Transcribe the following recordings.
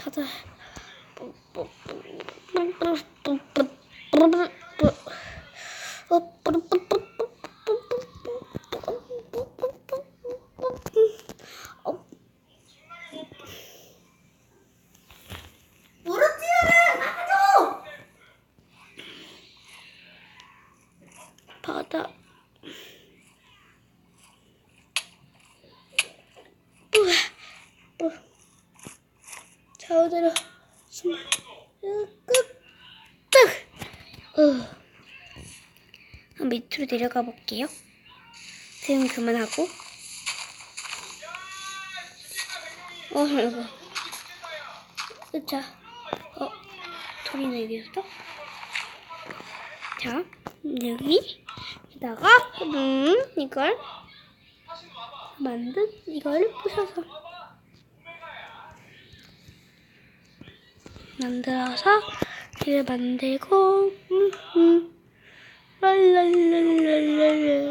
다들 바다 좌우대로 끝. 밑으로 내려가 볼게요. 등 그만하고. 이거. 자, 돌이 내렸어. 자, 여기다가 이걸 만든 이걸 부셔서 만들어서 이를 만들고 랄랄랄랄랄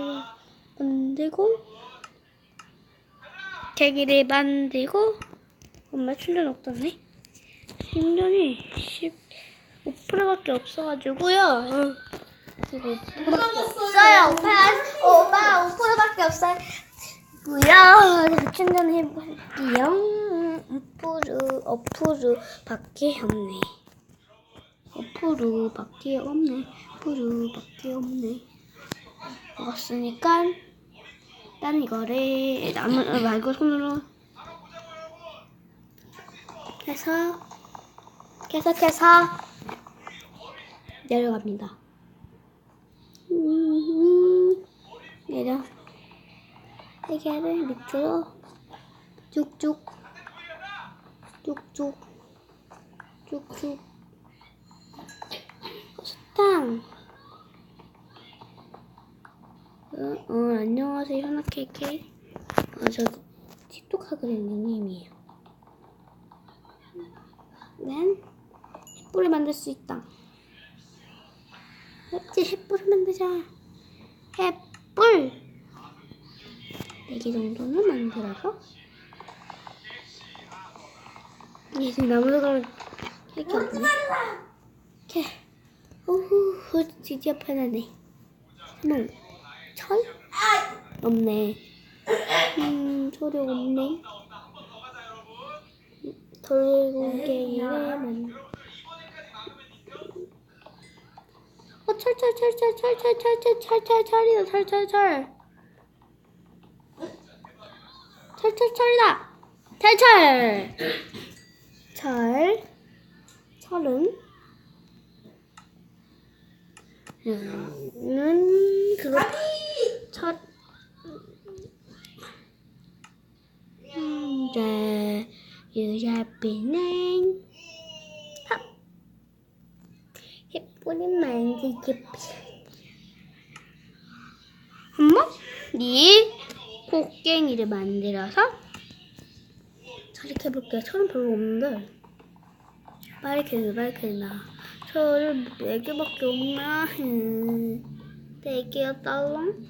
만들고 계기를 만들고 엄마 충전 없었네. 충전이 15%밖에 없어가지고요. 지금 5%밖에 없어요. 오빠 5%밖에 없어요. 충전해볼게요. 5%밖에 없네. 5%밖에 없네. 5%밖에 없네. 먹었으니까 난 이거를 나무 말고 손으로 해서 계속해서 내려갑니다. 내려. 세개를 밑으로 쭉쭉 사탕. 안녕하세요 현아케이크. 저 틱톡 하게 된 닉네임이에요. 난 햇불을 만들 수 있다. 맞지? 햇불을 만들자. 햇불 4개 정도는 만들어서 이게 지금 나무가 이렇게 없네. 이렇게 오후 드디어 편하네. 철? 없네. 소리 없네. 돌고개이래만. 철이다. 철은 그거 철 유자비는 햇불이 만들기 한번 이 곡괭이를 만들어서 저렇게 해볼게요. 철은 별로 없는데 빨리 나 철을 4개밖에 없나? 4개야 딸랑?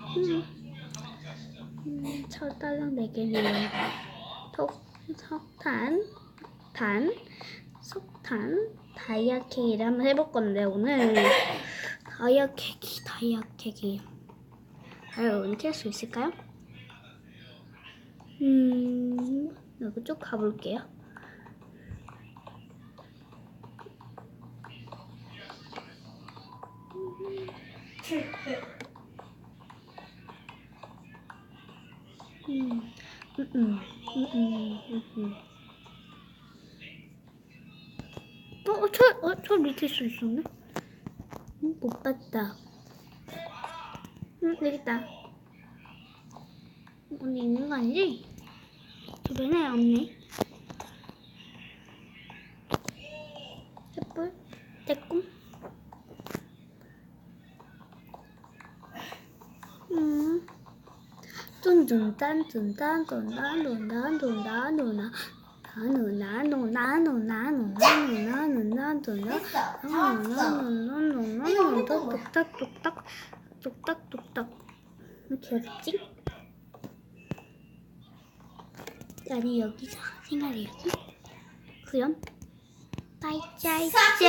철 딸랑 4개네요. 석탄, 다이아케이를 한번 해볼 건데 오늘 다이아케이 과연 캘 수 있을까요? 여기 쭉 가볼게요. 철 밑에 수 있었네? 못 봤다. 여기 있다. 어디 있는 거 아니지? 주변에 없네. 햇불, 떼꿈. 뚝딱뚝딱 이렇게 어딨지? 아니 여기서 생각해 여기 그럼 발자제